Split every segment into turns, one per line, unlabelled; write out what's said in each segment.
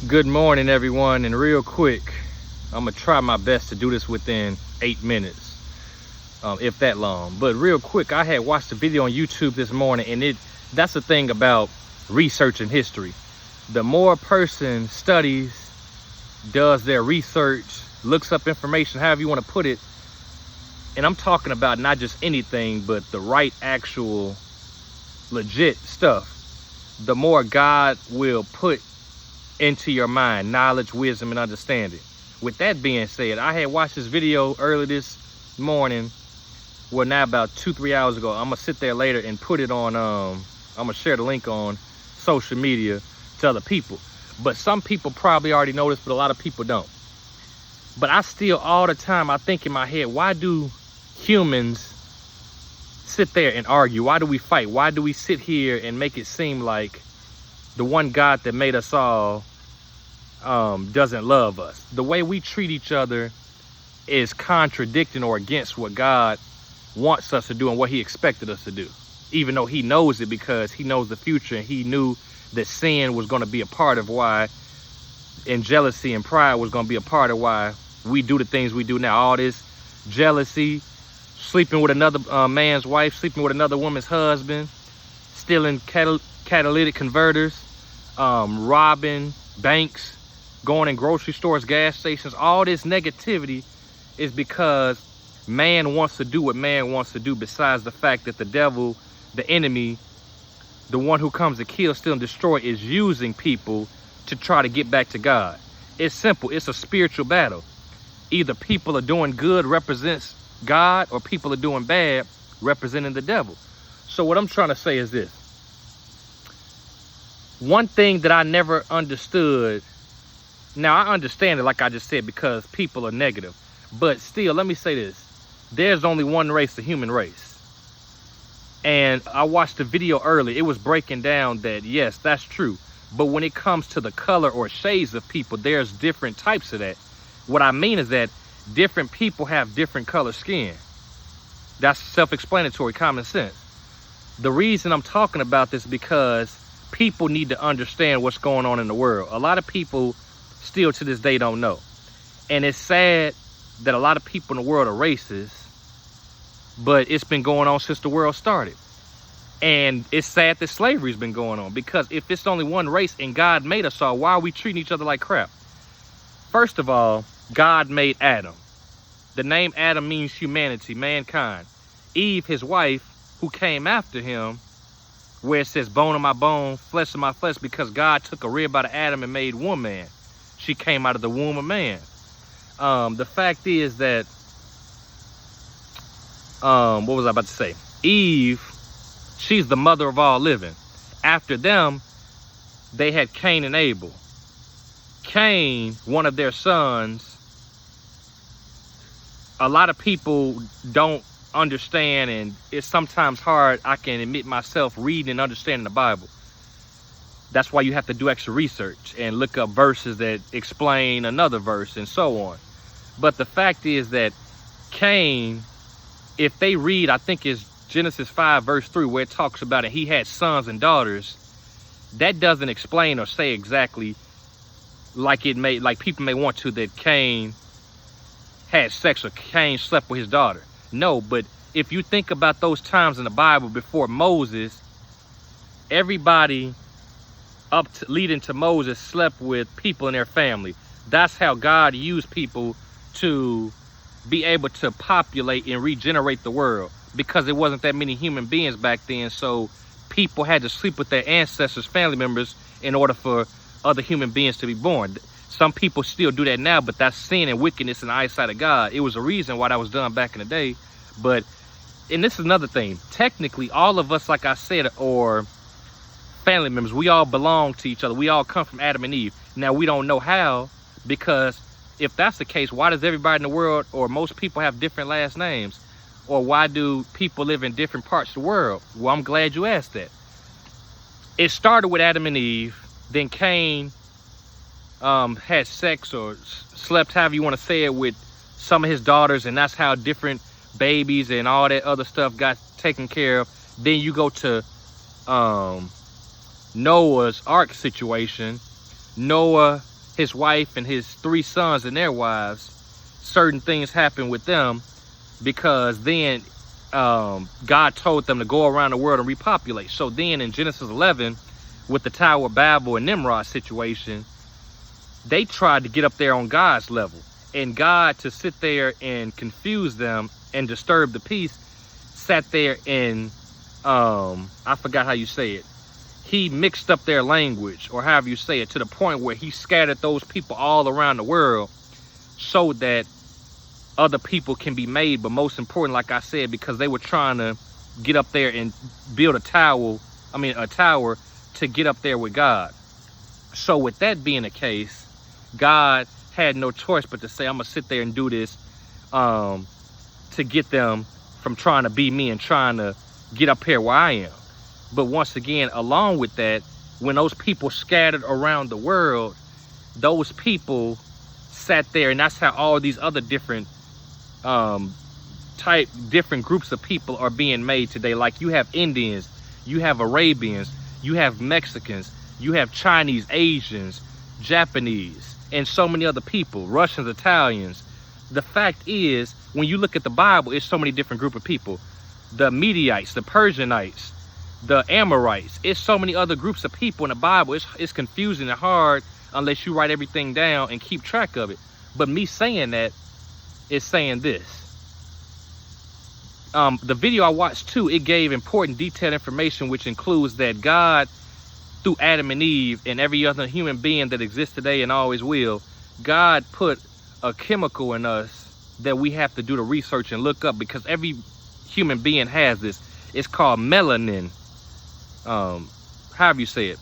Good morning, everyone. And real quick, I'm gonna try my best to do this within 8 minutes, if that long. But real quick, I had watched a video on YouTube this morning, and that's the thing about research and history. The more a person studies, does their research, looks up information, however you want to put it, and I'm talking about not just anything, but the right, actual, legit stuff, the more God will put into your mind knowledge, wisdom, and understanding. With that being said, I had watched this video early this morning, well, now about 2-3 hours ago. I'm gonna sit there later and put it on I'm gonna share the link on social media to other people. But some people probably already know this, but a lot of people don't. But I still, all the time, I think in my head, why do humans sit there and argue? Why do we fight? Why do we sit here and make it seem like the one God that made us all doesn't love us? The way we treat each other is contradicting or against what God wants us to do and what he expected us to do, even though he knows it, because he knows the future, and he knew that sin was going to be a part of why, and jealousy and pride was going to be a part of why we do the things we do now. All this jealousy, sleeping with another man's wife, sleeping with another woman's husband, stealing catalytic converters, robbing banks, going in grocery stores, gas stations. All this negativity is because man wants to do what man wants to do, besides the fact that the devil, the enemy, the one who comes to kill, steal, and destroy, is using people to try to get back to God. It's simple. It's a spiritual battle. Either people are doing good, represents God, or people are doing bad, representing the devil. So what I'm trying to say is this. One thing that I never understood, now I understand it, like I just said, because people are negative, but still, let me say this. There's only one race, the human race. And I watched the video earlier. It was breaking down that, yes, that's true. But when it comes to the color or shades of people, there's different types of that. What I mean is that different people have different color skin. That's self-explanatory, common sense. The reason I'm talking about this is because people need to understand what's going on in the world. A lot of people still to this day don't know. And it's sad that a lot of people in the world are racist, but it's been going on since the world started. And it's sad that slavery's been going on, because if it's only one race and God made us all, why are we treating each other like crap? First of all, God made Adam. The name Adam means humanity, mankind. Eve, his wife, who came after him, where it says bone of my bone, flesh of my flesh, because God took a rib out of Adam and made woman. She came out of the womb of man. The fact is that, what was I about to say? Eve, she's the mother of all living. After them, they had Cain and Abel. Cain, one of their sons, a lot of people don't understand, and it's sometimes hard, I can admit myself, reading and understanding the Bible. That's why you have to do extra research and look up verses that explain another verse and so on. But the fact is that Cain, if they read, I think it's Genesis 5 verse 3, where it talks about it, he had sons and daughters. That doesn't explain or say exactly like it may, like people may want to, that Cain had sex or Cain slept with his daughter. No, but if you think about those times in the Bible before Moses, everybody up to, leading to Moses, slept with people in their family. That's how God used people to be able to populate and regenerate the world, because there wasn't that many human beings back then. So people had to sleep with their ancestors, family members, in order for other human beings to be born. Some people still do that now, but that's sin and wickedness in the eyesight of God. It was a reason why that was done back in the day. But, and this is another thing, technically all of us, like I said, or family members, we all belong to each other. We all come from Adam and Eve. Now, we don't know how, because if that's the case, why does everybody in the world, or most people, have different last names? Or why do people live in different parts of the world? Well, I'm glad you asked that. It started with Adam and Eve. Then Cain had sex or slept, however you want to say it, with some of his daughters, and that's how different babies and all that other stuff got taken care of. Then you go to Noah's Ark situation, Noah, his wife, and his 3 sons and their wives, certain things happened with them, because then God told them to go around the world and repopulate. So then in Genesis 11, with the Tower of Babel and Nimrod situation, they tried to get up there on God's level. And God, to sit there and confuse them and disturb the peace, sat there and, I forgot how you say it. He mixed up their language, or however you say it, to the point where he scattered those people all around the world so that other people can be made. But most important, like I said, because they were trying to get up there and build a tower to get up there with God. So with that being the case, God had no choice but to say, I'm gonna sit there and do this to get them from trying to be me and trying to get up here where I am. But once again, along with that, when those people scattered around the world, those people sat there, and that's how all these other different different groups of people are being made today. Like, you have Indians, you have Arabians, you have Mexicans, you have Chinese, Asians, Japanese, and so many other people, Russians, Italians. The fact is, when you look at the Bible, it's so many different group of people. The Mediites, the Persianites, the Amorites, it's so many other groups of people in the Bible. It's confusing and hard unless you write everything down and keep track of it. But me saying that is saying this. The video I watched too, it gave important detailed information, which includes that God, through Adam and Eve and every other human being that exists today and always will, God put a chemical in us that we have to do the research and look up, because every human being has this. It's called melanin. However you say it.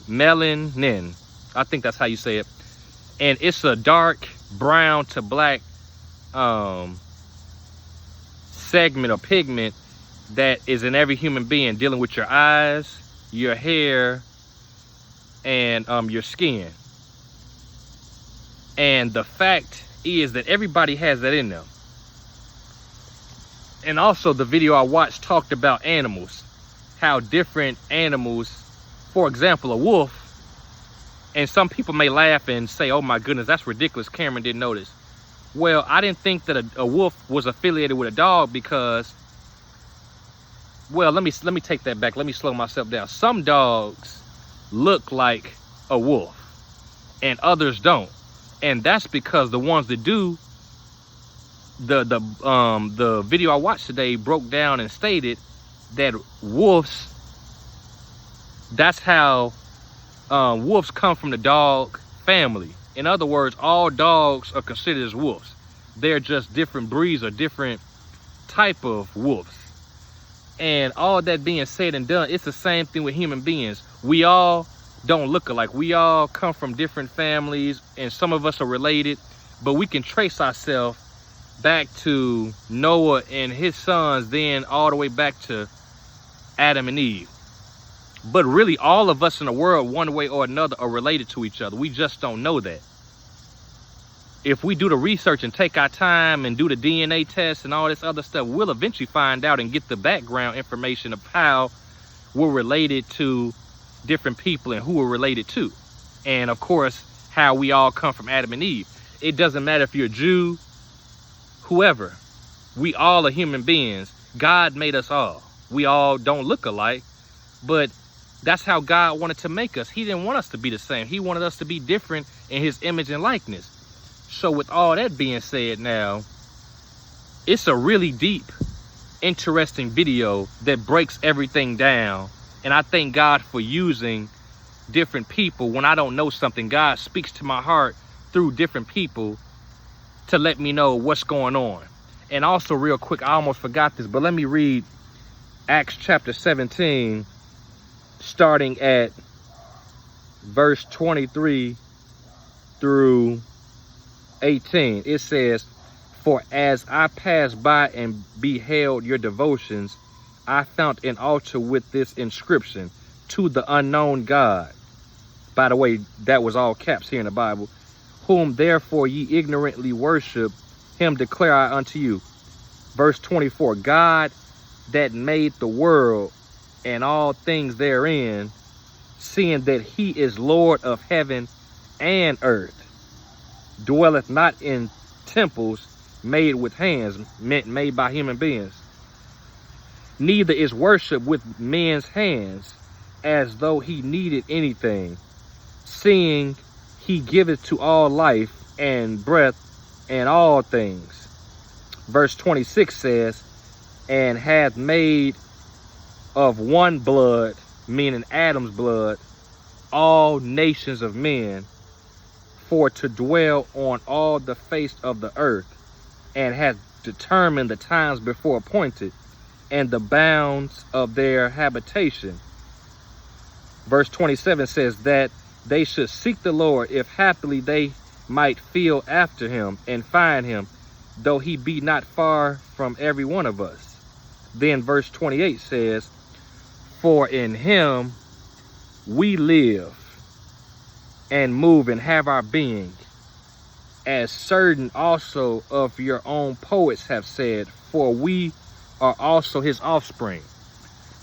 Melanin. I think that's how you say it. And it's a dark brown to black segment or pigment that is in every human being, dealing with your eyes, your hair, and your skin. And the fact is that everybody has that in them. And also, the video I watched talked about animals, how different animals, for example, a wolf, and some people may laugh and say, oh my goodness, that's ridiculous, Cameron didn't know this. Well, I didn't think that a wolf was affiliated with a dog because, well, let me take that back. Let me slow myself down. Some dogs look like a wolf and others don't. And that's because the ones that do, the video I watched today broke down and stated that wolves, that's how wolves come from the dog family. In other words, all dogs are considered as wolves. They're just different breeds or different type of wolves. And all that being said and done, it's the same thing with human beings. We all don't look alike. We all come from different families, and some of us are related, but we can trace ourselves back to Noah and his sons, then all the way back to Adam and Eve. But really, all of us in the world, one way or another, are related to each other. We just don't know that. If we do the research and take our time and do the DNA test and all this other stuff, we'll eventually find out and get the background information of how we're related to different people and who we're related to. And of course, how we all come from Adam and Eve. It doesn't matter if you're a Jew, whoever. We all are human beings. God made us all. We all don't look alike, but that's how God wanted to make us. He didn't want us to be the same. He wanted us to be different in his image and likeness. So with all that being said now, it's a really deep, interesting video that breaks everything down. And I thank God for using different people. When I don't know something, God speaks to my heart through different people to let me know what's going on. And also, real quick, I almost forgot this, but let me read Acts chapter 17, starting at verse 23 through 18. It says, "For as I passed by and beheld your devotions, I found an altar with this inscription, to the unknown God." By the way, that was all caps here in the Bible. "Whom therefore ye ignorantly worship, him declare I unto you." Verse 24, "God that made the world and all things therein, seeing that he is Lord of heaven and earth, dwelleth not in temples made with hands, made by human beings, neither is worship with men's hands, as though he needed anything, seeing he giveth to all life and breath and all things. Verse 26 says, and hath made of one blood, meaning Adam's blood, all nations of men, for to dwell on all the face of the earth, and hath determined the times before appointed, and the bounds of their habitation. Verse 27 says that they should seek the Lord, if happily they might feel after him and find him, though he be not far from every one of us. Then verse 28 says, for in him we live and move and have our being, as certain also of your own poets have said, for we are also his offspring.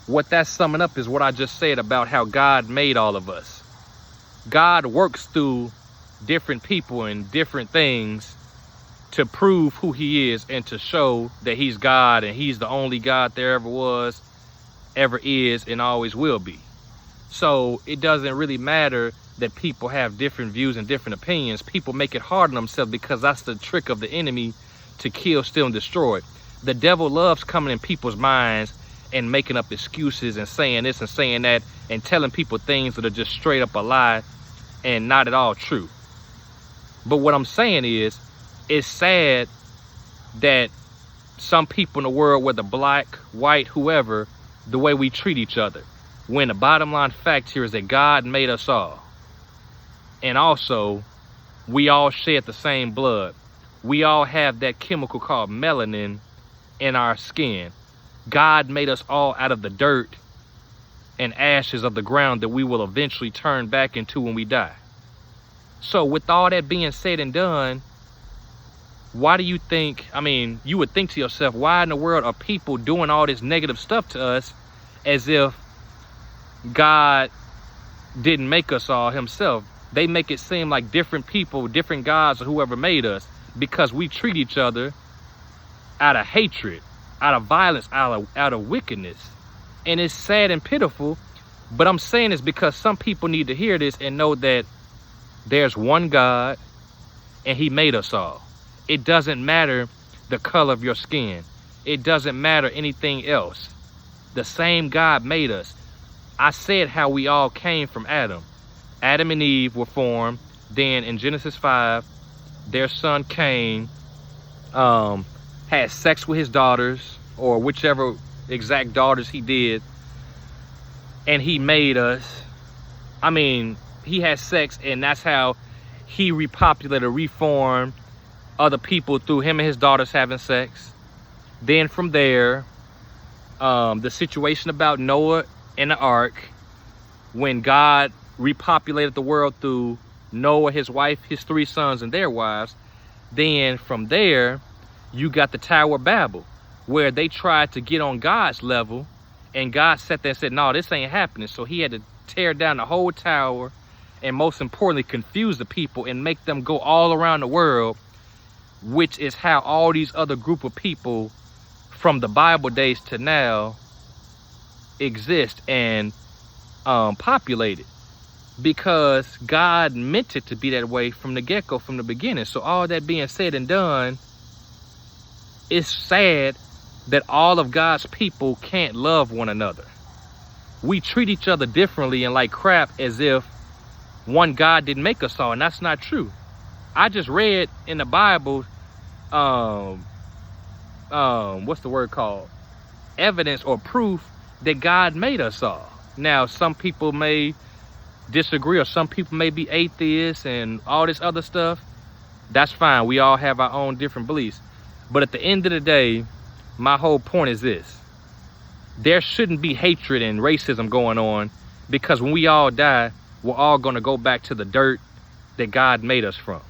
What that's summing up is what I just said about how God made all of us. God works through different people and different things to prove who he is and to show that he's God and he's the only God there ever was, ever is, and always will be. So it doesn't really matter that people have different views and different opinions. People make it hard on themselves because that's the trick of the enemy, to kill, steal, and destroy. The devil loves coming in people's minds and making up excuses and saying this and saying that and telling people things that are just straight up a lie and not at all true. But what I'm saying is, it's sad that some people in the world, whether black, white, whoever, the way we treat each other, when the bottom line fact here is that God made us all. And also, we all shed the same blood. We all have that chemical called melanin in our skin. God made us all out of the dirt and ashes of the ground that we will eventually turn back into when we die. So with all that being said and done, why do you think, you would think to yourself, why in the world are people doing all this negative stuff to us as if God didn't make us all himself? They make it seem like different people, different gods, or whoever made us, because we treat each other out of hatred, out of violence, out of wickedness. And it's sad and pitiful, but I'm saying this because some people need to hear this and know that there's one God and he made us all. It doesn't matter the color of your skin. It doesn't matter anything else. The same God made us. I said how we all came from Adam. Adam and Eve were formed. Then in Genesis 5, their son Cain had sex with his daughters, or whichever exact daughters he did, and he made us. He had sex, and that's how he repopulated, reformed other people through him and his daughters having sex. Then from there, the situation about Noah and the ark, when God repopulated the world through Noah, his wife, his 3 sons, and their wives. Then from there, you got the Tower of Babel, where they tried to get on God's level, and God sat there and said, no, this ain't happening. So he had to tear down the whole tower, and most importantly, confuse the people and make them go all around the world, which is how all these other group of people from the Bible days to now exist and populated, because God meant it to be that way from the get-go, from the beginning. So all that being said and done, it's sad that all of God's people can't love one another. We treat each other differently and like crap as if one God didn't make us all, and that's not true. I just read in the Bible, what's the word called? Evidence or proof that God made us all. Now, some people may disagree, or some people may be atheists and all this other stuff. That's fine. We all have our own different beliefs. But at the end of the day, my whole point is this. There shouldn't be hatred and racism going on, because when we all die, we're all going to go back to the dirt that God made us from.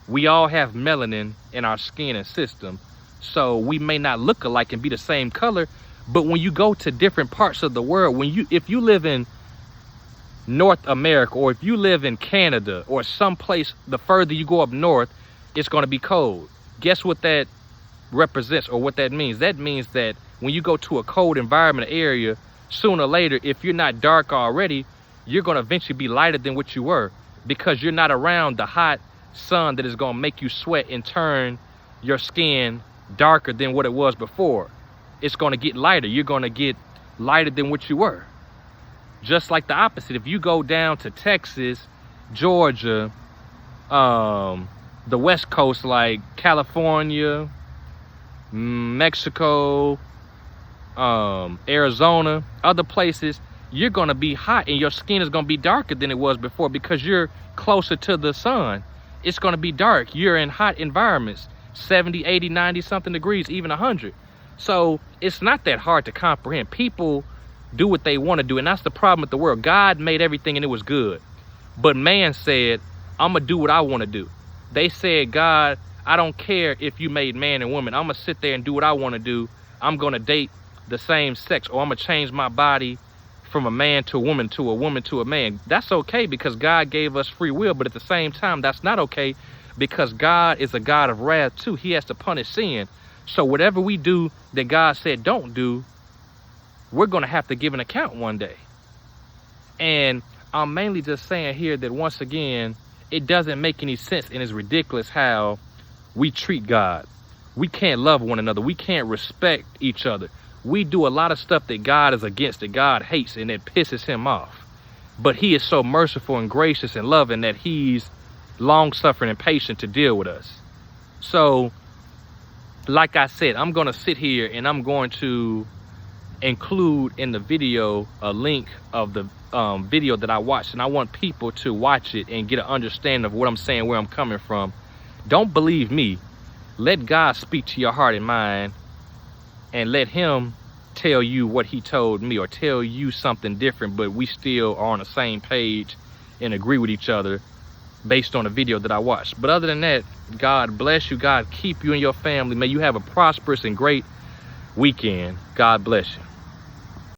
We all have melanin in our skin and system, so we may not look alike and be the same color, but when you go to different parts of the world, if you live in North America, or if you live in Canada or someplace, the further you go up north, it's going to be cold. Guess what that represents, or what that means? That means that when you go to a cold environment area, sooner or later, if you're not dark already, you're going to eventually be lighter than what you were, because you're not around the hot sun that is going to make you sweat and turn your skin darker than what it was before. It's going to get lighter. You're going to get lighter than what you were. Just like the opposite, if you go down to Texas, Georgia, the West Coast, like California, Mexico, Arizona, other places, you're going to be hot and your skin is going to be darker than it was before, because you're closer to the sun. It's going to be dark. You're in hot environments, 70, 80, 90 something degrees, even 100. So it's not that hard to comprehend. People do what they want to do, and that's the problem with the world. God made everything and it was good, but man said, I'm gonna do what I want to do. They said, God, I don't care if you made man and woman. I'm gonna sit there and do what I want to do. I'm gonna date the same sex, or I'm gonna change my body from a man to a woman to a man. That's okay, because God gave us free will, but at the same time, that's not okay, because God is a God of wrath too. He has to punish sin. So whatever we do that God said don't do, we're going to have to give an account one day. And I'm mainly just saying here that, once again, it doesn't make any sense, and it's ridiculous how we treat God. We can't love one another. We can't respect each other. We do a lot of stuff that God is against, that God hates, and it pisses him off. But he is so merciful and gracious and loving that he's long-suffering and patient to deal with us. So, like I said, I'm going to sit here and I'm going to include in the video a link of the video that I watched, and I want people to watch it and get an understanding of what I'm saying, where I'm coming from. Don't believe me. Let God speak to your heart and mind, and let him tell you what he told me, or tell you something different, but we still are on the same page and agree with each other based on the video that I watched. But other than that, God bless you. God keep you and your family. May you have a prosperous and great weekend. God bless you.